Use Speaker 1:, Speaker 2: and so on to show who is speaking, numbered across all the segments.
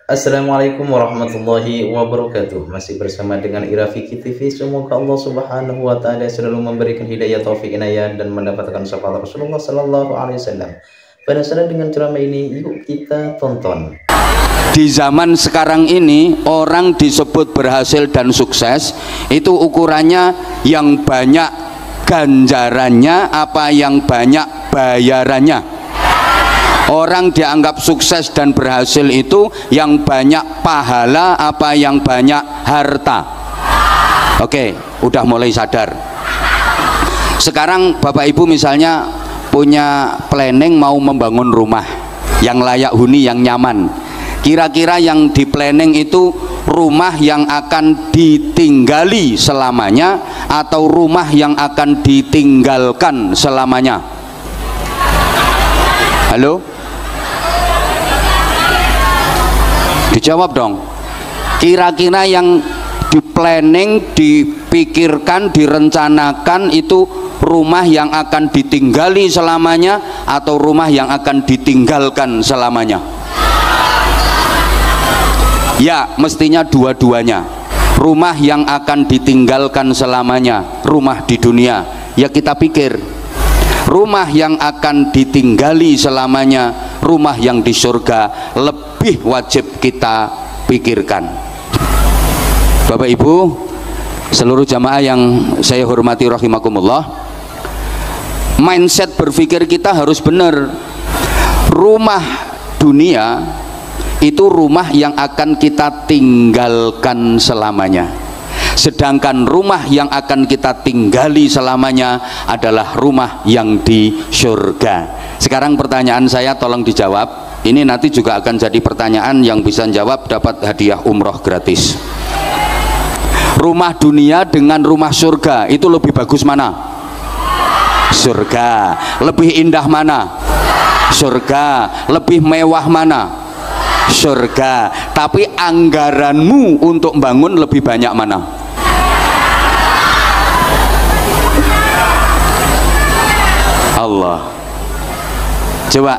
Speaker 1: Assalamualaikum warahmatullahi wabarakatuh. Masih bersama dengan Irafiki TV. Semoga Allah Subhanahu wa taala selalu memberikan hidayah, taufik, inayah dan mendapatkan syafaat Rasulullah sallallahu alaihi wasallam. Penasaran dengan ceramah ini? Yuk kita tonton.
Speaker 2: Di zaman sekarang ini orang disebut berhasil dan sukses itu ukurannya yang banyak ganjarannya apa yang banyak bayarannya. Orang dianggap sukses dan berhasil itu yang banyak pahala apa yang banyak harta. Oke, udah mulai sadar. Sekarang Bapak Ibu misalnya punya planning mau membangun rumah yang layak huni, yang nyaman. Kira-kira yang di planning itu rumah yang akan ditinggali selamanya atau rumah yang akan ditinggalkan selamanya? Halo? Dijawab dong. Kira-kira yang di planning, dipikirkan, direncanakan itu rumah yang akan ditinggali selamanya atau rumah yang akan ditinggalkan selamanya? Ya, mestinya dua-duanya. Rumah yang akan ditinggalkan selamanya, rumah di dunia. Ya kita pikir, rumah yang akan ditinggali selamanya, rumah yang di surga, lebih wajib kita pikirkan. Bapak Ibu, seluruh jamaah yang saya hormati rahimakumullah, mindset berpikir kita harus benar. Rumah dunia itu rumah yang akan kita tinggalkan selamanya, sedangkan rumah yang akan kita tinggali selamanya adalah rumah yang di surga. Sekarang pertanyaan saya tolong dijawab. Ini nanti juga akan jadi pertanyaan, yang bisa jawab dapat hadiah umroh gratis. Rumah dunia dengan rumah surga itu lebih bagus mana? Surga. Lebih indah mana? Surga. Lebih mewah mana? Surga. Tapi anggaranmu untuk bangun lebih banyak mana? Allah. Coba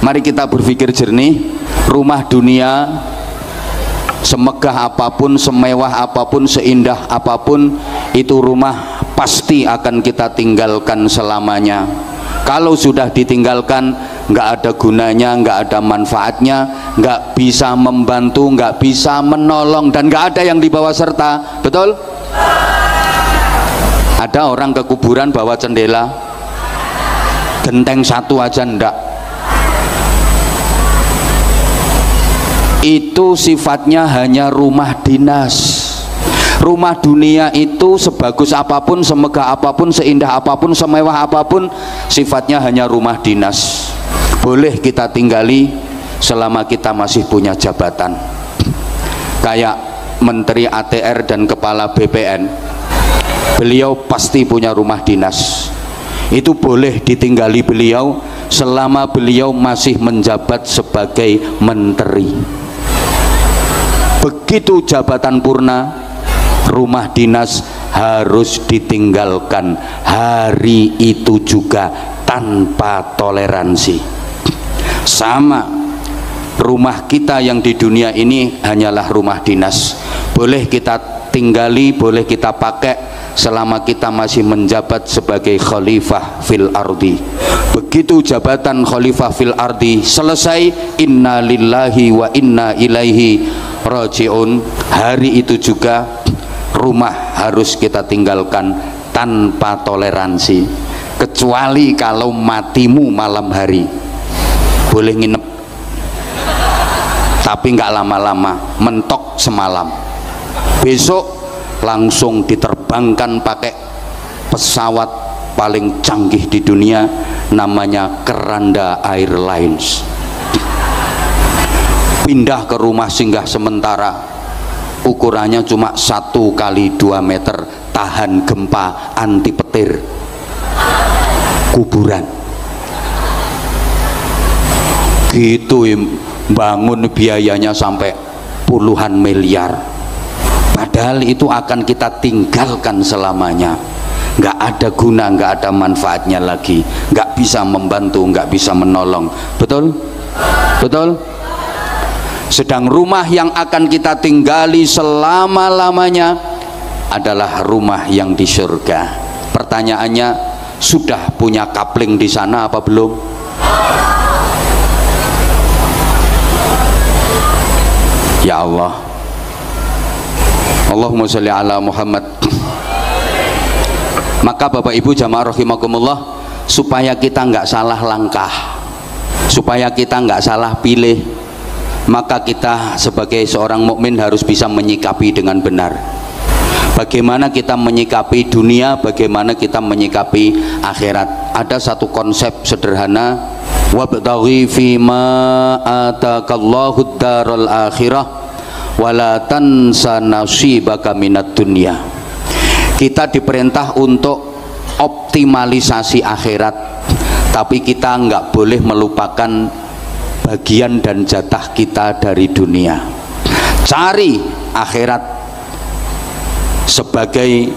Speaker 2: mari kita berpikir jernih. Rumah dunia semegah apapun, semewah apapun, seindah apapun, itu rumah pasti akan kita tinggalkan selamanya. Kalau sudah ditinggalkan, nggak ada gunanya, nggak ada manfaatnya, nggak bisa membantu, nggak bisa menolong, dan nggak ada yang dibawa serta. Betul? Ada orang ke kuburan bawa cendela, genteng satu aja ndak. Itu sifatnya hanya rumah dinas. Rumah dunia itu sebagus apapun, semegah apapun, seindah apapun, semewah apapun, sifatnya hanya rumah dinas. Boleh kita tinggali selama kita masih punya jabatan. Kayak Menteri ATR dan Kepala BPN, beliau pasti punya rumah dinas. Itu boleh ditinggali beliau selama beliau masih menjabat sebagai menteri. Begitu jabatan purna, rumah dinas harus ditinggalkan hari itu juga tanpa toleransi. Sama, rumah kita yang di dunia ini hanyalah rumah dinas. Boleh kita tinggali, boleh kita pakai selama kita masih menjabat sebagai khalifah fil ardi. Begitu jabatan khalifah fil ardi selesai, inna lillahi wa inna ilaihi rajiun, hari itu juga rumah harus kita tinggalkan tanpa toleransi, kecuali kalau matimu malam hari. Boleh nginep, tapi nggak lama-lama, mentok semalam, besok langsung diterbangkan pakai pesawat paling canggih di dunia, namanya Keranda Airlines. Pindah ke rumah singgah sementara, ukurannya cuma 1 kali 2 meter, tahan gempa, anti petir, kuburan. Gitu, bangun biayanya sampai puluhan miliar, padahal itu akan kita tinggalkan selamanya. Nggak ada guna, nggak ada manfaatnya lagi, nggak bisa membantu, nggak bisa menolong. Betul? Betul? Sedang rumah yang akan kita tinggali selama-lamanya adalah rumah yang di surga. Pertanyaannya, sudah punya kapling di sana apa belum? Ya Allah, Allahumma sholli ala Muhammad. Maka Bapak Ibu jamaah rahimakumullah, supaya kita nggak salah langkah, supaya kita nggak salah pilih, maka kita sebagai seorang mukmin harus bisa menyikapi dengan benar. Bagaimana kita menyikapi dunia, bagaimana kita menyikapi akhirat. Ada satu konsep sederhana, wabtaghi fima atakallahu daral akhirah wala tansa nasibaka minad dunya. Kita diperintah untuk optimalisasi akhirat, tapi kita nggak boleh melupakan bagian dan jatah kita dari dunia. Cari akhirat sebagai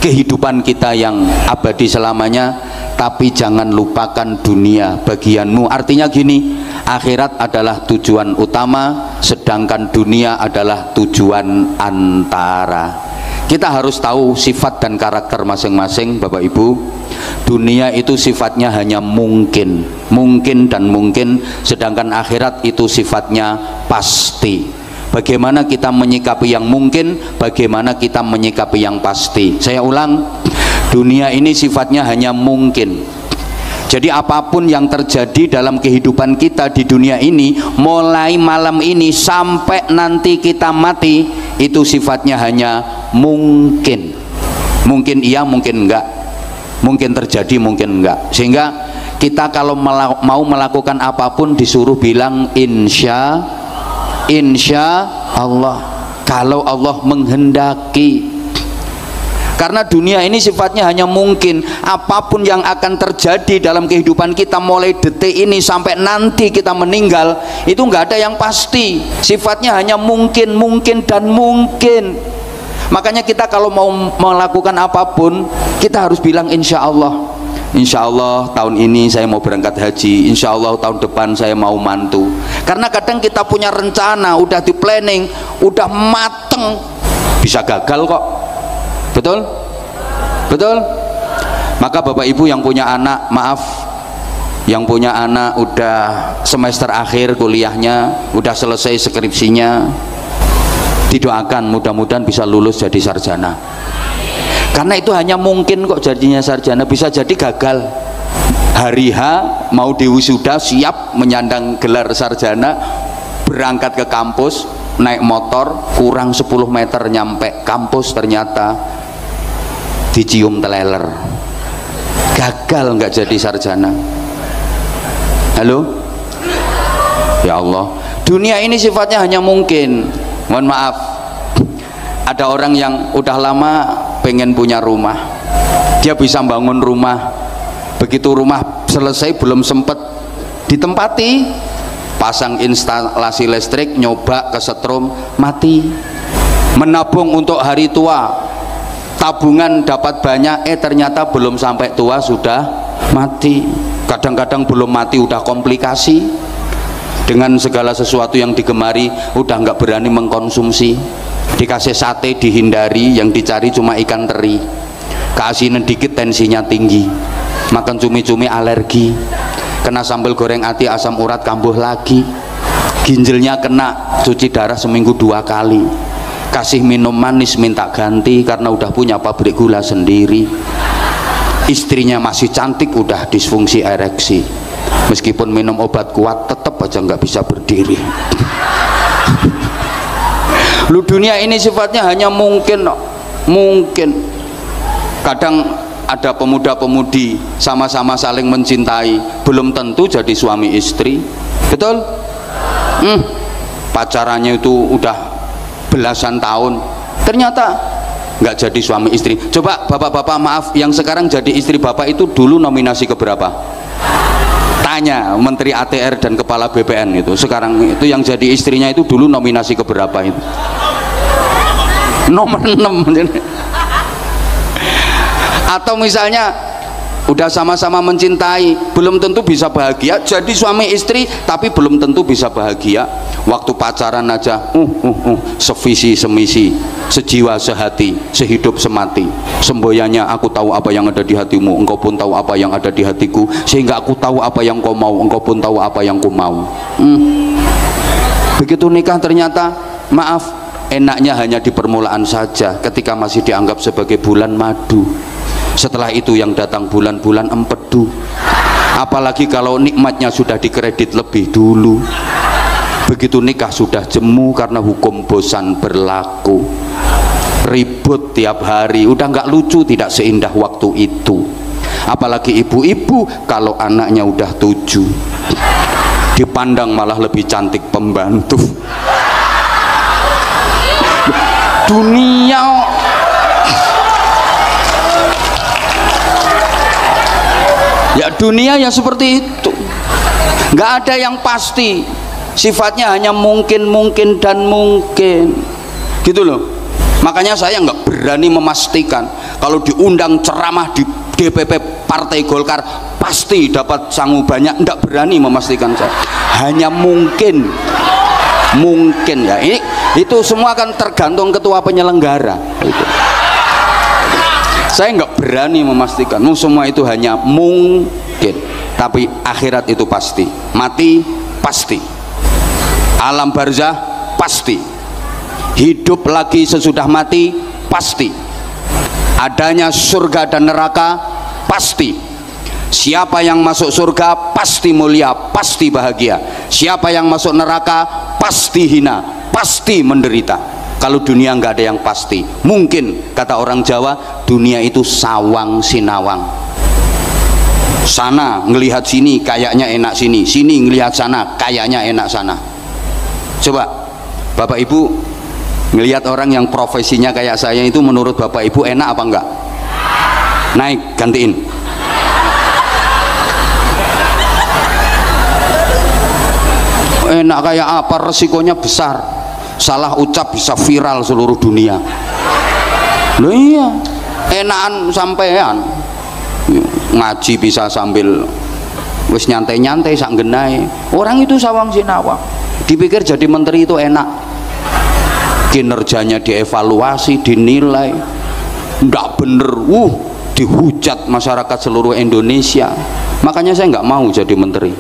Speaker 2: kehidupan kita yang abadi selamanya, tapi jangan lupakan dunia bagianmu. Artinya gini, akhirat adalah tujuan utama, sedangkan dunia adalah tujuan antara. Kita harus tahu sifat dan karakter masing-masing Bapak Ibu. Dunia itu sifatnya hanya mungkin dan mungkin, sedangkan akhirat itu sifatnya pasti. Bagaimana kita menyikapi yang mungkin, bagaimana kita menyikapi yang pasti. Saya ulang, dunia ini sifatnya hanya mungkin. Jadi apapun yang terjadi dalam kehidupan kita di dunia ini, mulai malam ini sampai nanti kita mati, itu sifatnya hanya mungkin. Mungkin iya, mungkin enggak, mungkin terjadi, mungkin enggak. Sehingga kita kalau mau melakukan apapun disuruh bilang insya Allah, kalau Allah menghendaki. Karena dunia ini sifatnya hanya mungkin. Apapun yang akan terjadi dalam kehidupan kita mulai detik ini sampai nanti kita meninggal, itu nggak ada yang pasti. Sifatnya hanya mungkin dan mungkin. Makanya kita kalau mau melakukan apapun, kita harus bilang insya Allah. Insya Allah tahun ini saya mau berangkat haji, insya Allah tahun depan saya mau mantu. Karena kadang kita punya rencana, udah di planning, udah mateng, bisa gagal kok. Betul? Betul? Maka Bapak Ibu yang punya anak, maaf, yang punya anak udah semester akhir kuliahnya, udah selesai skripsinya, didoakan mudah-mudahan bisa lulus jadi sarjana. Karena itu hanya mungkin kok jadinya sarjana, bisa jadi gagal. Hari H mau diwisuda, siap menyandang gelar sarjana, berangkat ke kampus, naik motor, kurang 10 meter nyampe kampus, ternyata dicium teleler, gagal, nggak jadi sarjana. Halo? Ya Allah, dunia ini sifatnya hanya mungkin. Mohon maaf, ada orang yang udah lama pengen punya rumah, dia bisa bangun rumah, begitu rumah selesai belum sempet ditempati, pasang instalasi listrik, nyoba kesetrum, mati. Menabung untuk hari tua, tabungan dapat banyak, ternyata belum sampai tua sudah mati. Kadang-kadang belum mati udah komplikasi, dengan segala sesuatu yang digemari udah nggak berani mengkonsumsi. Dikasih sate dihindari, yang dicari cuma ikan teri. Keasinan dikit tensinya tinggi, makan cumi-cumi alergi, kena sambal goreng ati asam urat kambuh lagi, ginjalnya kena cuci darah seminggu 2 kali, kasih minum manis minta ganti karena udah punya pabrik gula sendiri. Istrinya masih cantik udah disfungsi ereksi, meskipun minum obat kuat tetap aja nggak bisa berdiri. Lu dunia ini sifatnya hanya mungkin. Kadang ada pemuda-pemudi sama-sama saling mencintai, belum tentu jadi suami istri. Betul? Pacarannya itu udah belasan tahun, ternyata nggak jadi suami istri. Coba bapak-bapak, maaf, yang sekarang jadi istri bapak itu dulu nominasi keberapa? Tanya Menteri ATR dan Kepala BPN itu, sekarang itu yang jadi istrinya itu dulu nominasi keberapa itu? Nomor 6. Atau misalnya udah sama-sama mencintai, belum tentu bisa bahagia. Jadi suami istri tapi belum tentu bisa bahagia. Waktu pacaran aja sevisi semisi, sejiwa sehati, sehidup semati. Semboyannya aku tahu apa yang ada di hatimu, engkau pun tahu apa yang ada di hatiku, sehingga aku tahu apa yang kau mau, engkau pun tahu apa yang ku mau. Begitu nikah ternyata maaf, enaknya hanya di permulaan saja, ketika masih dianggap sebagai bulan madu. Setelah itu yang datang bulan-bulan empedu. Apalagi kalau nikmatnya sudah dikredit lebih dulu. Begitu nikah sudah jemu karena hukum bosan berlaku. Ribut tiap hari, udah nggak lucu, tidak seindah waktu itu. Apalagi ibu-ibu kalau anaknya udah 7, dipandang malah lebih cantik pembantu. Dunia ya, dunia ya seperti itu, nggak ada yang pasti, sifatnya hanya mungkin dan mungkin gitu loh. Makanya saya nggak berani memastikan kalau diundang ceramah di DPP Partai Golkar pasti dapat sangu banyak, nggak berani memastikan saya. Hanya mungkin ya, ini itu semua akan tergantung ketua penyelenggara itu. Saya nggak berani memastikan, semua itu hanya mungkin. Tapi akhirat itu pasti, mati pasti, alam barzah pasti, hidup lagi sesudah mati pasti, adanya surga dan neraka pasti. Siapa yang masuk surga pasti mulia, pasti bahagia. Siapa yang masuk neraka pasti hina, pasti menderita. Kalau dunia nggak ada yang pasti. Mungkin kata orang Jawa, dunia itu sawang sinawang. Sana ngelihat sini kayaknya enak sini, sini ngelihat sana kayaknya enak sana. Coba Bapak Ibu ngelihat orang yang profesinya kayak saya itu, menurut Bapak Ibu enak apa enggak? Naik, gantiin. Enak kayak apa? Resikonya besar. Salah ucap bisa viral seluruh dunia. Loh iya, enakan sampean ngaji bisa sambil wis nyantai-nyantai sak genai. Orang itu sawang sinawang, dipikir jadi menteri itu enak, kinerjanya dievaluasi, dinilai nggak bener, dihujat masyarakat seluruh Indonesia. Makanya saya nggak mau jadi menteri.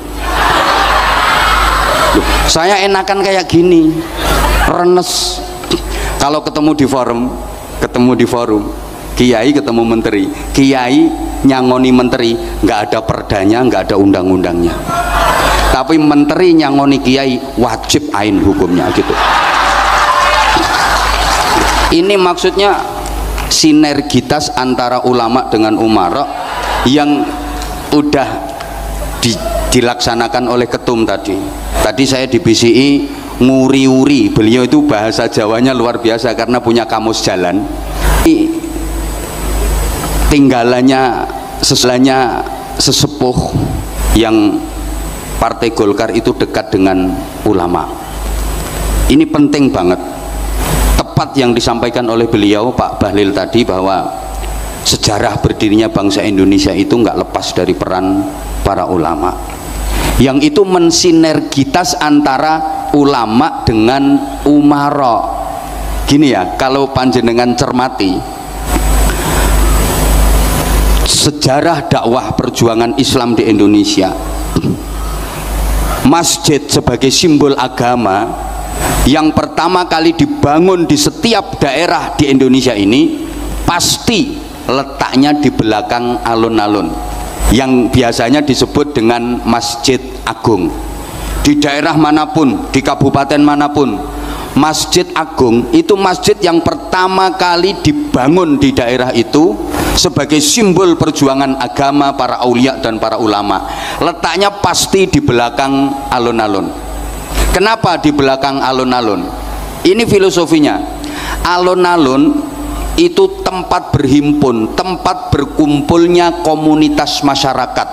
Speaker 2: Loh, saya enakan kayak gini, renes. Kalau ketemu di forum, kiai ketemu menteri, kiai nyangoni menteri, nggak ada perdanya, nggak ada undang-undangnya. Tapi menteri nyangoni kiai, wajib ain hukumnya gitu. Ini maksudnya sinergitas antara ulama dengan umara yang udah dilaksanakan oleh ketum tadi. Tadi saya di BCI nguri-uri, beliau itu bahasa Jawanya luar biasa karena punya kamus jalan. Tinggalannya sesepuh yang Partai Golkar itu dekat dengan ulama. Ini penting banget. Tepat yang disampaikan oleh beliau Pak Bahlil tadi, bahwa sejarah berdirinya bangsa Indonesia itu nggak lepas dari peran para ulama, yang itu mensinergitas antara ulama dengan umara. Gini ya, kalau panjenengan cermati sejarah dakwah perjuangan Islam di Indonesia, masjid sebagai simbol agama yang pertama kali dibangun di setiap daerah di Indonesia ini pasti letaknya di belakang alun-alun yang biasanya disebut dengan Masjid Agung. Di daerah manapun, di kabupaten manapun, Masjid Agung itu masjid yang pertama kali dibangun di daerah itu sebagai simbol perjuangan agama para aulia dan para ulama. Letaknya pasti di belakang alun-alun. Kenapa di belakang alun-alun? Ini filosofinya. Alun-alun itu tempat berhimpun, tempat berkumpulnya komunitas masyarakat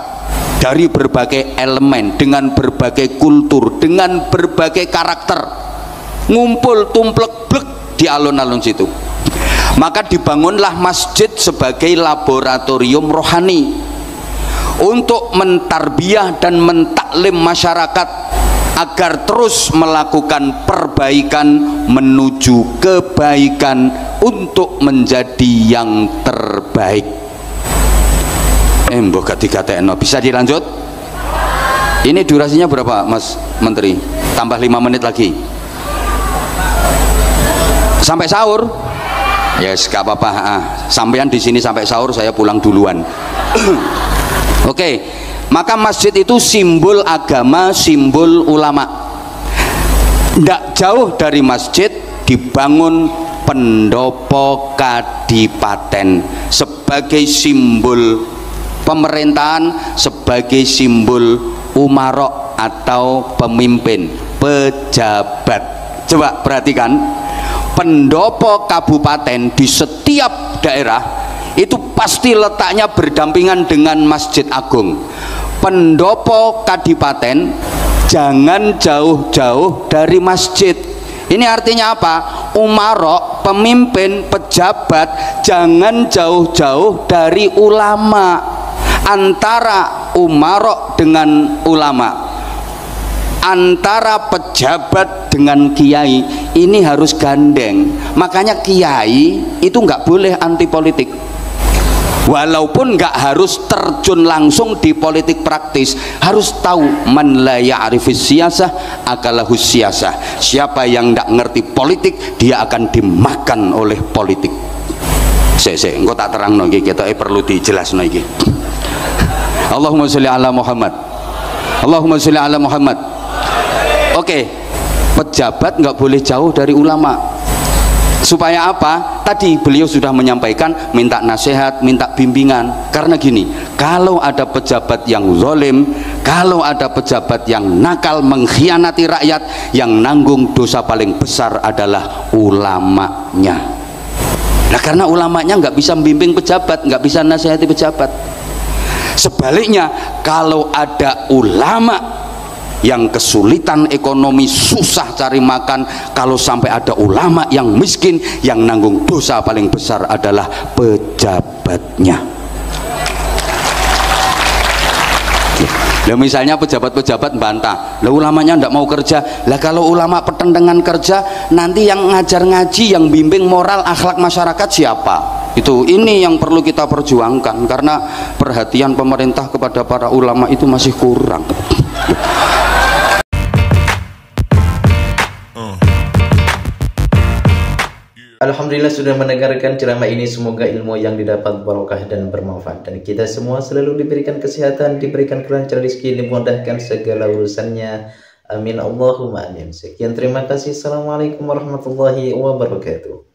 Speaker 2: dari berbagai elemen, dengan berbagai kultur, dengan berbagai karakter, ngumpul tumplek blek di alun-alun situ. Maka dibangunlah masjid sebagai laboratorium rohani. untuk mentarbiyah dan mentaklim masyarakat agar terus melakukan perbaikan menuju kebaikan untuk menjadi yang terbaik. Mbok dikatekno, bisa dilanjut? Ini durasinya berapa Mas Menteri? Tambah 5 menit lagi sampai sahur. Yes, gak apa-apa. Sampean di sini sampai sahur, saya pulang duluan. Oke, maka masjid itu simbol agama, simbol ulama. Tidak jauh dari masjid dibangun pendopo kadipaten sebagai simbol pemerintahan, sebagai simbol umarok atau pemimpin, pejabat. Coba perhatikan, pendopo kabupaten di setiap daerah itu pasti letaknya berdampingan dengan masjid agung. Pendopo kadipaten jangan jauh-jauh dari masjid. Ini artinya apa? Umarok, pemimpin, pejabat jangan jauh-jauh dari ulama. Antara umarok dengan ulama, antara pejabat dengan kiai, ini harus gandeng. Makanya kiai itu nggak boleh anti politik, walaupun nggak harus terjun langsung di politik praktis. Harus tahu man la ya'rifis siyasah akalahus siyasah. Siapa yang nggak ngerti politik, dia akan dimakan oleh politik. Engko tak terangno iki, ketoke perlu dijelasno iki. Allahumma sholli ala Muhammad. Allahumma sholli ala Muhammad. Oke, pejabat nggak boleh jauh dari ulama. Supaya apa? Tadi beliau sudah menyampaikan, minta nasihat, minta bimbingan. Karena gini, kalau ada pejabat yang zalim, kalau ada pejabat yang nakal, mengkhianati rakyat, yang nanggung dosa paling besar adalah ulamanya. Nah, karena ulamanya nggak bisa membimbing pejabat, nggak bisa nasihati pejabat. Sebaliknya, kalau ada ulama yang kesulitan ekonomi, susah cari makan, kalau sampai ada ulama yang miskin, yang nanggung dosa paling besar adalah pejabatnya. Lah misalnya pejabat-pejabat bantah, lah ulamanya ndak mau kerja. Lah kalau ulama pertentangan kerja, nanti yang ngajar ngaji, yang bimbing moral akhlak masyarakat siapa? Ini yang perlu kita perjuangkan, karena perhatian pemerintah kepada para ulama itu masih kurang.
Speaker 1: Alhamdulillah sudah mendengarkan ceramah ini. Semoga ilmu yang didapat barokah dan bermanfaat, dan kita semua selalu diberikan kesehatan, diberikan kelancaran rezeki, dimudahkan segala urusannya. Amin Allahumma amin. Sekian, terima kasih. Assalamualaikum warahmatullahi wabarakatuh.